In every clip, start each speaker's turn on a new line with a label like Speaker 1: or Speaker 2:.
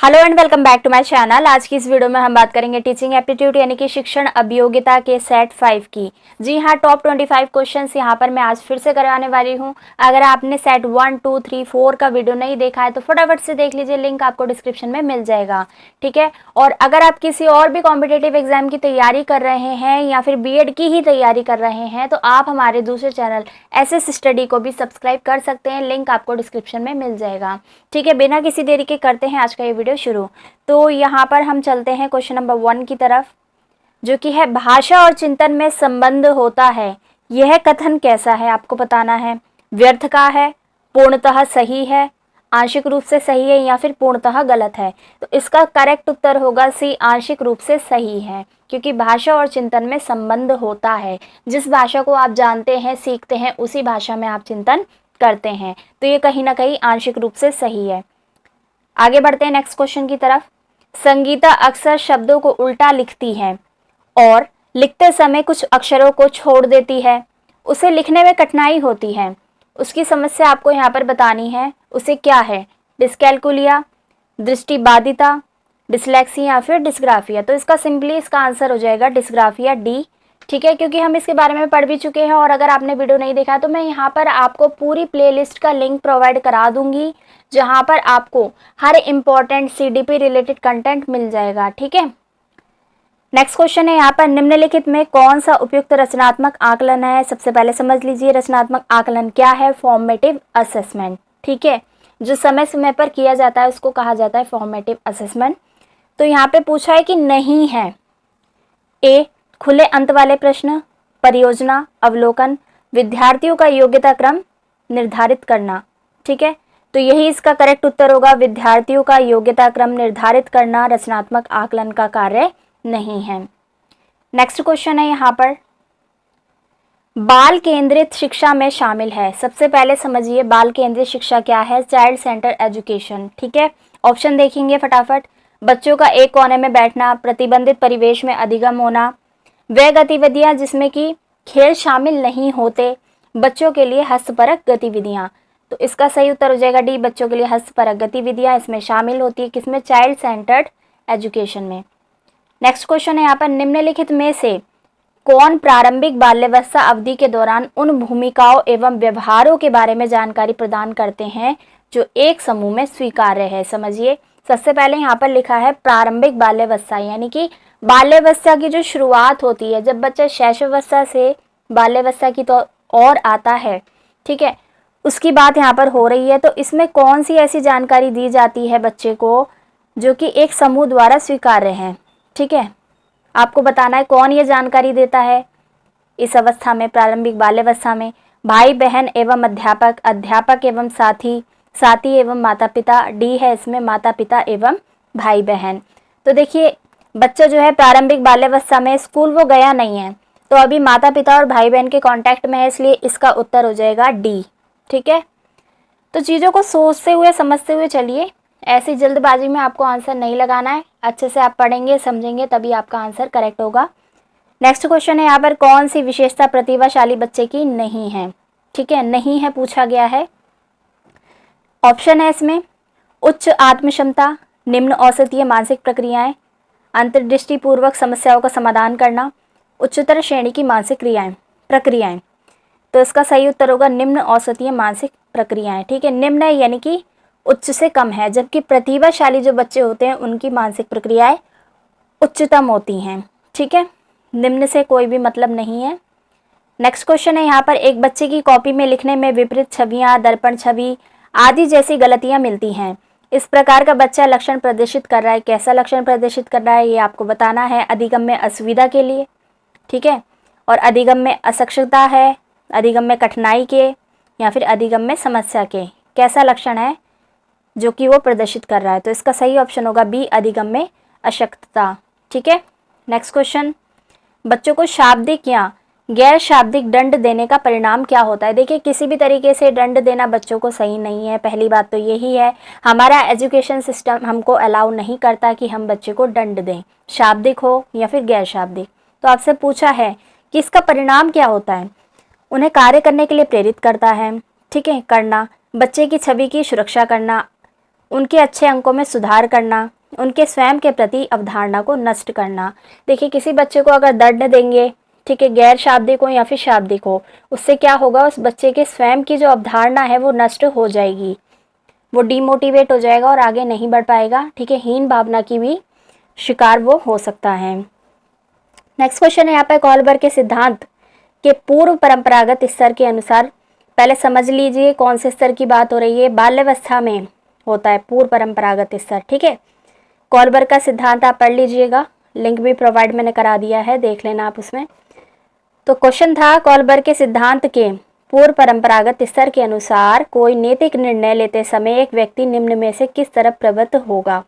Speaker 1: Hello and welcome back to my channel. आज की इस वीडियो में हम बात करेंगे टीचिंग एप्टीट्यूड यानी कि शिक्षण अभियोग्यता के सेट 5 की। जी हाँ, टॉप 25 क्वेश्चंस यहाँ पर मैं आज फिर से करवाने वाली हूँ। अगर आपने सेट 1, 2, 3, 4 का वीडियो नहीं देखा है तो फटाफट से देख लीजिए, लिंक आपको डिस्क्रिप्शन में मिल जाएगा। ठीक है, और अगर आप किसी और भी कॉम्पिटेटिव एग्जाम की तैयारी कर रहे हैं या फिर बीएड की ही तैयारी कर रहे हैं तो आप हमारे दूसरे चैनल एसएस स्टडी को भी सब्सक्राइब कर सकते हैं, लिंक आपको डिस्क्रिप्शन में मिल जाएगा। ठीक है, बिना किसी देरी के करते हैं आज का ये वीडियो शुरू। तो यहाँ पर हम चलते हैं क्वेश्चन नंबर 1 की तरफ, जो कि है भाषा और चिंतन में संबंध होता है, यह कथन कैसा है आपको बताना है। व्यर्थ का है, पूर्णतः सही है, आंशिक रूप से सही है या फिर पूर्णतः गलत है। तो इसका करेक्ट उत्तर होगा सी, आंशिक रूप से सही है, क्योंकि भाषा और चिंतन में संबंध होता है। जिस भाषा को आप जानते हैं, सीखते हैं, उसी भाषा में आप चिंतन करते हैं। तो ये कहीं ना कहीं आंशिक रूप से सही है। आगे बढ़ते हैं नेक्स्ट क्वेश्चन की तरफ। संगीता अक्सर शब्दों को उल्टा लिखती है और लिखते समय कुछ अक्षरों को छोड़ देती है, उसे लिखने में कठिनाई होती है। उसकी समस्या आपको यहाँ पर बतानी है, उसे क्या है। डिस्कैल्कुलिया, दृष्टिबाधिता, डिसलेक्सिया या फिर डिस्ग्राफिया। तो इसका सिंपली इसका आंसर हो जाएगा डिस्ग्राफिया, डी। ठीक है, क्योंकि हम इसके बारे में पढ़ भी चुके हैं और अगर आपने वीडियो नहीं देखा तो मैं यहाँ पर आपको पूरी प्लेलिस्ट का लिंक प्रोवाइड करा दूंगी, जहाँ पर आपको हर इम्पोर्टेंट सीडीपी रिलेटेड कंटेंट मिल जाएगा। ठीक है, नेक्स्ट क्वेश्चन है यहाँ पर, निम्नलिखित में कौन सा उपयुक्त रचनात्मक आकलन है। सबसे पहले समझ लीजिए रचनात्मक आकलन क्या है। Formative assessment. ठीक है, जो समय समय पर किया जाता है उसको कहा जाता है फॉर्मेटिव असेसमेंट। तो यहाँ पे पूछा है कि नहीं है। ए, खुले अंत वाले प्रश्न, परियोजना, अवलोकन, विद्यार्थियों का योग्यता क्रम निर्धारित करना। ठीक है, तो यही इसका करेक्ट उत्तर होगा। विद्यार्थियों का योग्यता क्रम निर्धारित करना रचनात्मक आकलन का कार्य नहीं है। नेक्स्ट क्वेश्चन है यहाँ पर, बाल केंद्रित शिक्षा में शामिल है। सबसे पहले समझिए बाल केंद्रित शिक्षा क्या है। Child centre education. ठीक है, ऑप्शन देखेंगे फटाफट। बच्चों का एक कोने में बैठना, प्रतिबंधित परिवेश में अधिगम होना, वह गतिविधियां जिसमें कि खेल शामिल नहीं होते, बच्चों के लिए हस्तपरक गतिविधियां। तो इसका सही उत्तर हो जाएगा डी, बच्चों के लिए हस्तपरक गतिविधियां इसमें शामिल होती है। किसमें? चाइल्ड सेंटर्ड एजुकेशन में। नेक्स्ट क्वेश्चन है यहाँ पर, निम्नलिखित में से कौन प्रारंभिक बाल्यावस्था अवधि के दौरान उन भूमिकाओं एवं व्यवहारों के बारे में जानकारी प्रदान करते हैं जो एक समूह में स्वीकार्य है। समझिए, सबसे पहले यहाँ पर लिखा है प्रारंभिक बाल्यावस्था, यानी कि बाल्यावस्था की जो शुरुआत होती है, जब बच्चा शैशवावस्था से बाल्यावस्था की तो और आता है। ठीक है, उसकी बात यहाँ पर हो रही है। तो इसमें कौन सी ऐसी जानकारी दी जाती है बच्चे को जो कि एक समूह द्वारा स्वीकार्य है। ठीक है, आपको बताना है कौन ये जानकारी देता है इस अवस्था में, प्रारंभिक बाल्यावस्था में। भाई बहन एवं अध्यापक, अध्यापक एवं साथी, साथी एवं माता पिता। डी है इसमें माता पिता एवं भाई बहन। तो देखिए, बच्चा जो है प्रारंभिक बाल्यावस्था में स्कूल वो गया नहीं है, तो अभी माता पिता और भाई बहन के कांटेक्ट में है, इसलिए इसका उत्तर हो जाएगा डी। ठीक है, तो चीज़ों को सोचते हुए समझते हुए चलिए, ऐसी जल्दबाजी में आपको आंसर नहीं लगाना है। अच्छे से आप पढ़ेंगे समझेंगे तभी आपका आंसर करेक्ट होगा। नेक्स्ट क्वेश्चन है यहाँ पर, कौन सी विशेषता प्रतिभाशाली बच्चे की नहीं है। ठीक है, नहीं है पूछा गया है। ऑप्शन है इसमें उच्च आत्मक्षमता, निम्न औसतीय मानसिक प्रक्रियाएं, अंतर्दृष्टिपूर्वक समस्याओं का समाधान करना, उच्चतर श्रेणी की मानसिक प्रक्रियाएं। तो इसका सही उत्तर होगा निम्न औसतीय मानसिक प्रक्रियाएं। ठीक है, निम्न है यानी कि उच्च से कम है, जबकि प्रतिभाशाली जो बच्चे होते हैं उनकी मानसिक प्रक्रियाएं उच्चतम होती हैं। ठीक है, निम्न से कोई भी मतलब नहीं है। नेक्स्ट क्वेश्चन है यहाँ पर, एक बच्चे की कॉपी में लिखने में विपरीत छवियां, दर्पण छवि आदि जैसी गलतियां मिलती हैं। इस प्रकार का बच्चा लक्षण प्रदर्शित कर रहा है। कैसा लक्षण प्रदर्शित कर रहा है ये आपको बताना है। अधिगम में असुविधा के लिए, ठीक है, और अधिगम में असक्षमता है, अधिगम में कठिनाई के, या फिर अधिगम में समस्या के। कैसा लक्षण है जो कि वो प्रदर्शित कर रहा है। तो इसका सही ऑप्शन होगा बी, अधिगम में अशक्तता। ठीक है, नेक्स्ट क्वेश्चन, बच्चों को शाब्दिक या गैर शाब्दिक दंड देने का परिणाम क्या होता है। देखिए, किसी भी तरीके से दंड देना बच्चों को सही नहीं है। पहली बात तो यही है, हमारा एजुकेशन सिस्टम हमको अलाउ नहीं करता कि हम बच्चे को दंड दें, शाब्दिक हो या फिर गैर शाब्दिक। तो आपसे पूछा है कि इसका परिणाम क्या होता है। उन्हें कार्य करने के लिए प्रेरित करता है। ठीक है, करना, बच्चे की छवि की सुरक्षा करना, उनके अच्छे अंकों में सुधार करना, उनके स्वयं के प्रति अवधारणा को नष्ट करना। देखिए किसी बच्चे को अगर दंड देंगे, ठीक है, गैर शाब्दिक हो या फिर शाब्दिक हो, उससे क्या होगा, उस बच्चे के स्वयं की जो अवधारणा है वो नष्ट हो जाएगी, वो डिमोटिवेट हो जाएगा और आगे नहीं बढ़ पाएगा, ठीक है, हीन भावना की भी शिकार वो हो सकता है। नेक्स्ट क्वेश्चन है यहाँ पर, कॉलबर्ग के सिद्धांत के पूर्व परंपरागत स्तर के अनुसार, पहले समझ लीजिए कौन से स्तर की बात हो रही है। बाल्यावस्था में होता है पूर्व परंपरागत स्तर, ठीक है। कॉलबर्ग का सिद्धांत आप पढ़ लीजिएगा, लिंक भी प्रोवाइड मैंने करा दिया है, देख लेना आप उसमें। तो क्वेश्चन था, कॉलबर्ग के सिद्धांत के पूर्व परंपरागत स्तर के अनुसार कोई नैतिक निर्णय लेते समय एक व्यक्ति निम्न में से किस तरफ प्रवृत्त होगा।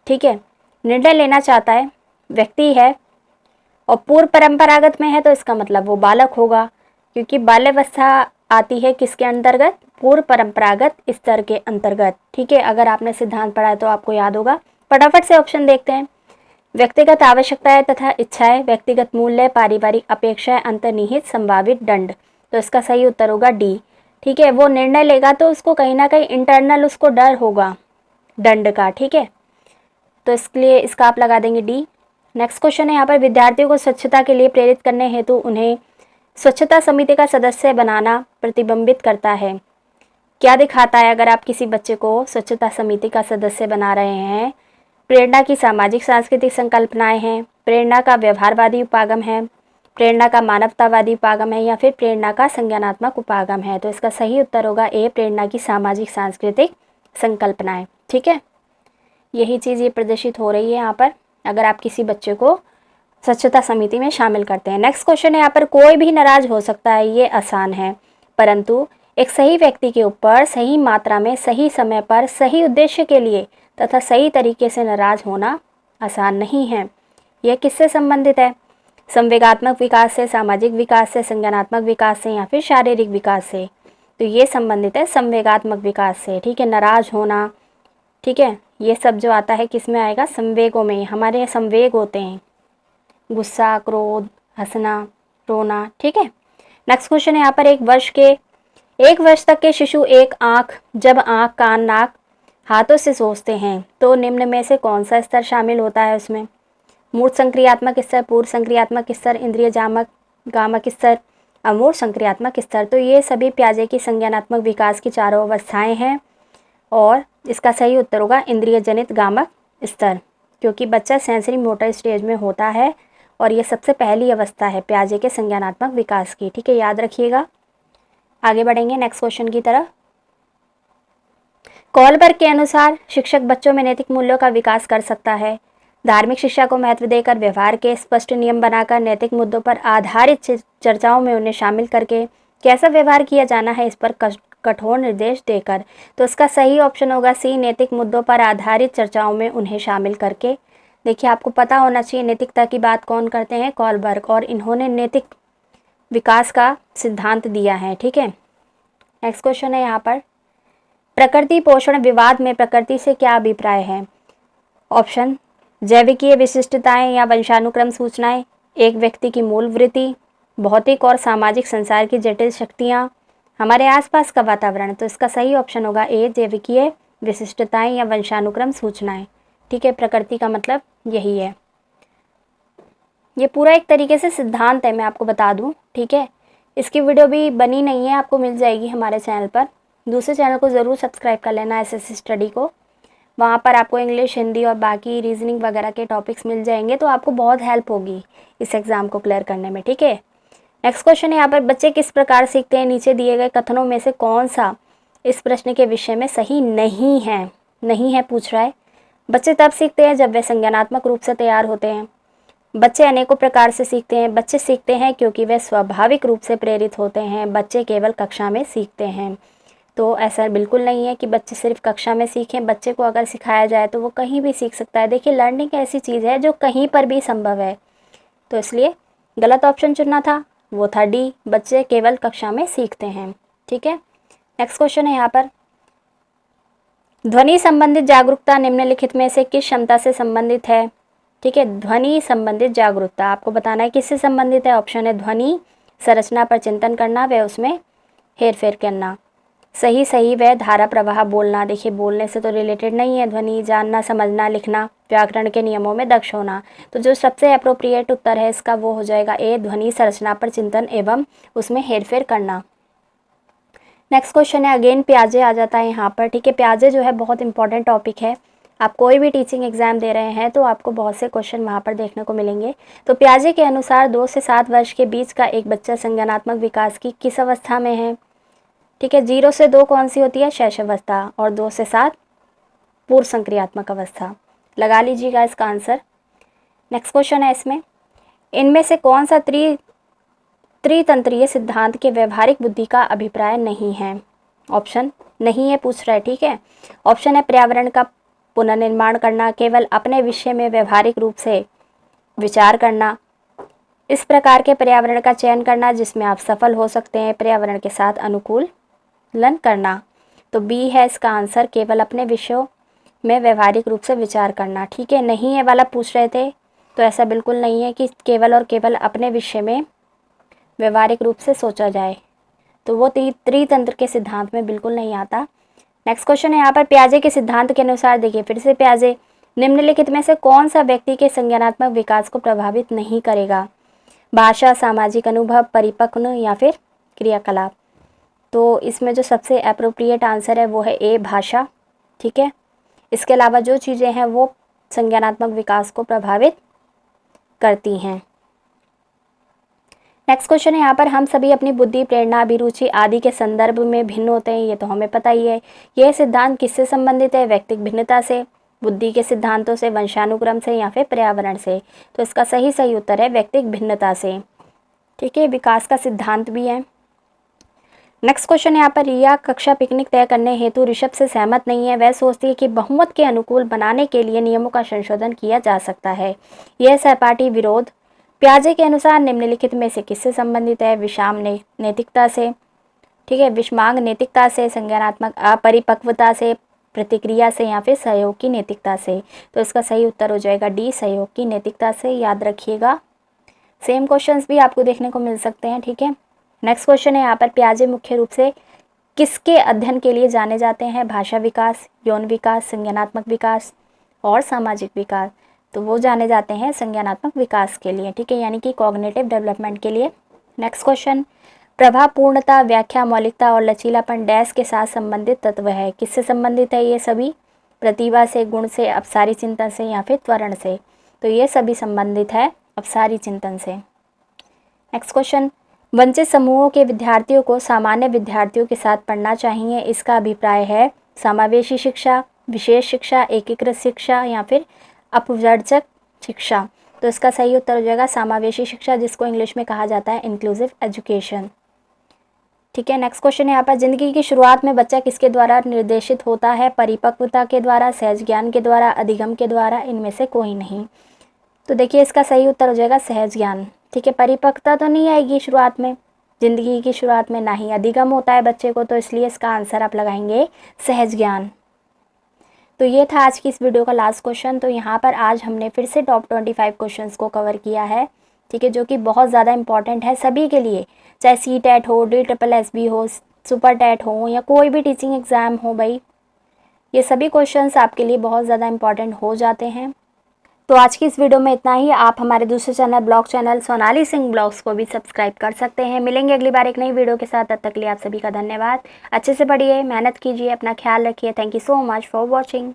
Speaker 1: ठीक है, निर्णय लेना चाहता है, व्यक्ति है और पूर्व परंपरागत में है तो इसका मतलब वो बालक होगा, क्योंकि बाल्यावस्था आती है किसके अंतर्गत, पूर्व परंपरागत स्तर के अंतर्गत। ठीक है, अगर आपने सिद्धांत पढ़ा है तो आपको याद होगा। फटाफट से ऑप्शन देखते हैं। व्यक्तिगत आवश्यकताएं तथा इच्छाएं, व्यक्तिगत मूल्य, पारिवारिक अपेक्षाएं, अंतर्निहित संभावित दंड। तो इसका सही उत्तर होगा डी। ठीक है, वो निर्णय लेगा तो उसको कहीं ना कहीं इंटरनल उसको डर होगा दंड का। ठीक है, तो इसलिए इसका आप लगा देंगे डी। नेक्स्ट क्वेश्चन है यहाँ पर, विद्यार्थियों को स्वच्छता के लिए प्रेरित करने हेतु उन्हें स्वच्छता समिति का सदस्य बनाना प्रतिबिंबित करता है। क्या दिखाता है अगर आप किसी बच्चे को स्वच्छता समिति का सदस्य बना रहे हैं? प्रेरणा की सामाजिक सांस्कृतिक संकल्पनाएं हैं, प्रेरणा का व्यवहारवादी उपागम है, प्रेरणा का मानवतावादी उपागम है, या फिर प्रेरणा का संज्ञानात्मक उपागम है। तो इसका सही उत्तर होगा ए, प्रेरणा की सामाजिक सांस्कृतिक संकल्पनाएं। ठीक है, यही चीज़ ये प्रदर्शित हो रही है यहाँ पर अगर आप किसी बच्चे को स्वच्छता समिति में शामिल करते हैं। नेक्स्ट क्वेश्चन है यहाँ पर, कोई भी नाराज हो सकता है, ये आसान है, परंतु एक सही व्यक्ति के ऊपर सही मात्रा में, सही समय पर, सही उद्देश्य के लिए तथा सही तरीके से नाराज होना आसान नहीं है। यह किससे संबंधित है? संवेगात्मक विकास से, सामाजिक विकास से, संज्ञानात्मक विकास से, या फिर शारीरिक विकास से? तो ये संबंधित है संवेगात्मक विकास से। ठीक है, नाराज होना, ठीक है, ये सब जो आता है किस में आएगा? संवेगों में। हमारे संवेग होते हैं, गुस्सा, क्रोध, हंसना, रोना। ठीक है, नेक्स्ट क्वेश्चन है यहाँ पर, एक वर्ष तक के शिशु जब आँख, कान, नाक, हाथों से सोचते हैं तो निम्न में से कौन सा स्तर शामिल होता है उसमें? मूर्त संक्रियात्मक स्तर, पूर्व संक्रियात्मक स्तर, इंद्रिय गामक स्तर, अमूर्त संक्रियात्मक स्तर। तो ये सभी प्याजे की संज्ञानात्मक विकास की चारों अवस्थाएं हैं और इसका सही उत्तर होगा इंद्रिय जनित गामक स्तर, क्योंकि बच्चा सेंसरी मोटर स्टेज में होता है और ये सबसे पहली अवस्था है प्याजे के संज्ञानात्मक विकास की। ठीक है, याद रखिएगा। आगे बढ़ेंगे नेक्स्ट क्वेश्चन की तरफ। कॉलबर्ग के अनुसार शिक्षक बच्चों में नैतिक मूल्यों का विकास कर सकता है। धार्मिक शिक्षा को महत्व देकर, व्यवहार के स्पष्ट नियम बनाकर, नैतिक मुद्दों पर आधारित चर्चाओं में उन्हें शामिल करके, कैसा व्यवहार किया जाना है इस पर कठोर निर्देश देकर। तो इसका सही ऑप्शन होगा सी, नैतिक मुद्दों पर आधारित चर्चाओं में उन्हें शामिल करके। देखिए, आपको पता होना चाहिए नैतिकता की बात कौन करते हैं? कॉलबर्ग, और इन्होंने नैतिक विकास का सिद्धांत दिया है। ठीक है, नेक्स्ट क्वेश्चन है यहाँ पर, प्रकृति पोषण विवाद में प्रकृति से क्या अभिप्राय है? ऑप्शन, जैविकीय विशिष्टताएं या वंशानुक्रम सूचनाएं, एक व्यक्ति की मूल वृत्ति, भौतिक और सामाजिक संसार की जटिल शक्तियां, हमारे आसपास का वातावरण। तो इसका सही ऑप्शन होगा ए, जैविकीय विशिष्टताएं या वंशानुक्रम सूचनाएं। ठीक है, प्रकृति का मतलब यही है। ये पूरा एक तरीके से सिद्धांत है, मैं आपको बता दूं। ठीक है, इसकी वीडियो भी बनी नहीं है, आपको मिल जाएगी हमारे चैनल पर। दूसरे चैनल को ज़रूर सब्सक्राइब कर लेना, एसएससी स्टडी को। वहाँ पर आपको इंग्लिश, हिंदी और बाकी रीजनिंग वगैरह के टॉपिक्स मिल जाएंगे, तो आपको बहुत हेल्प होगी इस एग्ज़ाम को क्लियर करने में। ठीक है, नेक्स्ट क्वेश्चन है यहाँ पर, बच्चे किस प्रकार सीखते हैं? नीचे दिए गए कथनों में से कौन सा इस प्रश्न के विषय में सही नहीं है? नहीं है पूछ रहा है। बच्चे तब सीखते हैं जब वे संज्ञानात्मक रूप से तैयार होते हैं। बच्चे अनेकों प्रकार से सीखते हैं। बच्चे सीखते हैं क्योंकि वे स्वाभाविक रूप से प्रेरित होते हैं। बच्चे केवल कक्षा में सीखते हैं। तो ऐसा बिल्कुल नहीं है कि बच्चे सिर्फ कक्षा में सीखें। बच्चे को अगर सिखाया जाए तो वो कहीं भी सीख सकता है। देखिए, लर्निंग ऐसी चीज़ है जो कहीं पर भी संभव है, तो इसलिए गलत ऑप्शन चुनना था, वो था डी, बच्चे केवल कक्षा में सीखते हैं। ठीक है, नेक्स्ट क्वेश्चन है यहाँ पर, ध्वनि संबंधित जागरूकता निम्नलिखित में से किस क्षमता से संबंधित है? ठीक है, ध्वनि संबंधित जागरूकता आपको बताना है किससे संबंधित है। ऑप्शन है ध्वनि संरचना पर चिंतन करना व उसमें हेरफेर करना, सही सही व धारा प्रवाह बोलना। देखिए बोलने से तो रिलेटेड नहीं है, ध्वनि जानना, समझना, लिखना, व्याकरण के नियमों में दक्ष होना। तो जो सबसे अप्रोप्रिएट उत्तर है इसका वो हो जाएगा ए, ध्वनि संरचना पर चिंतन एवं उसमें हेरफेर करना। नेक्स्ट क्वेश्चन है अगेन प्याजे आ जाता है यहाँ पर। ठीक है, प्याजे जो है बहुत इंपॉर्टेंट टॉपिक है। आप कोई भी टीचिंग एग्जाम दे रहे हैं तो आपको बहुत से क्वेश्चन वहाँ पर देखने को मिलेंगे। तो प्याजे के अनुसार 2 से 7 वर्ष के बीच का एक बच्चा संज्ञानात्मक विकास की किस अवस्था में है? ठीक है, 0 से 2 कौन सी होती है? शैशवावस्था, और 2 से 7 पूर्व संक्रियात्मक अवस्था। लगा लीजिएगा इसका आंसर। नेक्स्ट क्वेश्चन है इसमें, इनमें से कौन सा त्रितंत्रीय सिद्धांत के व्यवहारिक बुद्धि का अभिप्राय नहीं है? ऑप्शन नहीं है पूछ रहा है। ठीक है, ऑप्शन है पर्यावरण का पुनर्निर्माण करना, केवल अपने विषय में व्यवहारिक रूप से विचार करना, इस प्रकार के पर्यावरण का चयन करना जिसमें आप सफल हो सकते हैं, पर्यावरण के साथ अनुकूलन करना। तो बी है इसका आंसर, केवल अपने विषयों में व्यवहारिक रूप से विचार करना। ठीक है, नहीं है वाला पूछ रहे थे, तो ऐसा बिल्कुल नहीं है कि केवल और केवल अपने विषय में व्यवहारिक रूप से सोचा जाए, तो वो त्रितंत्र के सिद्धांत में बिल्कुल नहीं आता। नेक्स्ट क्वेश्चन है यहाँ पर प्याजे के सिद्धांत के अनुसार, देखिए फिर से प्याजे, निम्नलिखित में से कौन सा व्यक्ति के संज्ञानात्मक विकास को प्रभावित नहीं करेगा? भाषा, सामाजिक अनुभव, परिपक्व या फिर क्रियाकलाप। तो इसमें जो सबसे अप्रोप्रिएट आंसर है वो है ए, भाषा। ठीक है, इसके अलावा जो चीज़ें हैं वो संज्ञानात्मक विकास को प्रभावित करती हैं। नेक्स्ट क्वेश्चन है यहाँ पर, हम सभी अपनी बुद्धि, प्रेरणा, अभिरुचि आदि के संदर्भ में भिन्न होते हैं, ये तो हमें पता ही है। यह सिद्धांत किससे संबंधित है? व्यक्तिक भिन्नता से, बुद्धि के सिद्धांतों से, वंशानुक्रम से या फिर पर्यावरण से। तो इसका सही उत्तर है व्यक्तिक भिन्नता से। ठीक है, विकास का सिद्धांत भी है। नेक्स्ट क्वेश्चन यहाँ पर, रिया कक्षा पिकनिक तय करने हेतु ऋषभ से सहमत नहीं है। वह सोचती है कि बहुमत के अनुकूल बनाने के लिए नियमों का संशोधन किया जा सकता है। यह सहपाठी विरोध प्याजे के अनुसार निम्नलिखित में से किससे संबंधित है? विषाम नैतिकता से। ठीक है, विषमांग नैतिकता से, संज्ञानात्मक अपरिपक्वता से, प्रतिक्रिया से या फिर सहयोग की नैतिकता से। तो इसका सही उत्तर हो जाएगा डी, सहयोग की नैतिकता से। याद रखिएगा, सेम क्वेश्चंस भी आपको देखने को मिल सकते हैं। ठीक है, नेक्स्ट क्वेश्चन है यहाँ पर, प्याजे मुख्य रूप से किसके अध्ययन के लिए जाने जाते हैं? भाषा विकास, यौन विकास, संज्ञानात्मक विकास और सामाजिक विकास। तो वो जाने जाते हैं संज्ञानात्मक विकास के लिए। ठीक है, यानी कि कॉग्निटिव डेवलपमेंट के लिए। नेक्स्ट क्वेश्चन, प्रभाव, पूर्णता, व्याख्या, मौलिकता और लचीलापन डैश के साथ संबंधित तत्व है। किससे संबंधित है ये सभी? प्रतिभा से, गुण से, अपसारी चिंतन से या फिर त्वरण से। तो ये सभी संबंधित है अपसारी चिंतन से। नेक्स्ट क्वेश्चन, वंचित समूहों के विद्यार्थियों को सामान्य विद्यार्थियों के साथ पढ़ना चाहिए, इसका अभिप्राय है समावेशी शिक्षा, विशेष शिक्षा, एकीकृत शिक्षा या फिर अपवर्जक शिक्षा। तो इसका सही उत्तर हो जाएगा समावेशी शिक्षा, जिसको इंग्लिश में कहा जाता है इंक्लूसिव एजुकेशन। ठीक है, नेक्स्ट क्वेश्चन है यहाँ पर, जिंदगी की शुरुआत में बच्चा किसके द्वारा निर्देशित होता है? परिपक्वता के द्वारा, सहज ज्ञान के द्वारा, अधिगम के द्वारा, इनमें से कोई नहीं। तो देखिए इसका सही उत्तर हो जाएगा सहज ज्ञान। ठीक है, परिपक्वता तो नहीं आएगी शुरुआत में, जिंदगी की शुरुआत में, ना ही अधिगम होता है बच्चे को, तो इसलिए इसका आंसर आप लगाएंगे सहज ज्ञान। तो ये था आज की इस वीडियो का लास्ट क्वेश्चन। तो यहाँ पर आज हमने फिर से टॉप 25 क्वेश्चंस को कवर किया है। ठीक है, जो कि बहुत ज़्यादा इंपॉर्टेंट है सभी के लिए, चाहे CTET हो, DSSB हो, सुपर टेट हो या कोई भी टीचिंग एग्ज़ाम हो भाई, ये सभी क्वेश्चंस आपके लिए बहुत ज़्यादा इंपॉर्टेंट हो जाते हैं। तो आज की इस वीडियो में इतना ही। आप हमारे दूसरे channel blog channel Sonali Singh blogs को भी सब्सक्राइब कर सकते हैं। मिलेंगे अगली बार एक नई वीडियो के साथ, तब तक के लिए आप सभी का धन्यवाद। अच्छे से पढ़िए, मेहनत कीजिए, अपना ख्याल रखिए। Thank you so much for watching.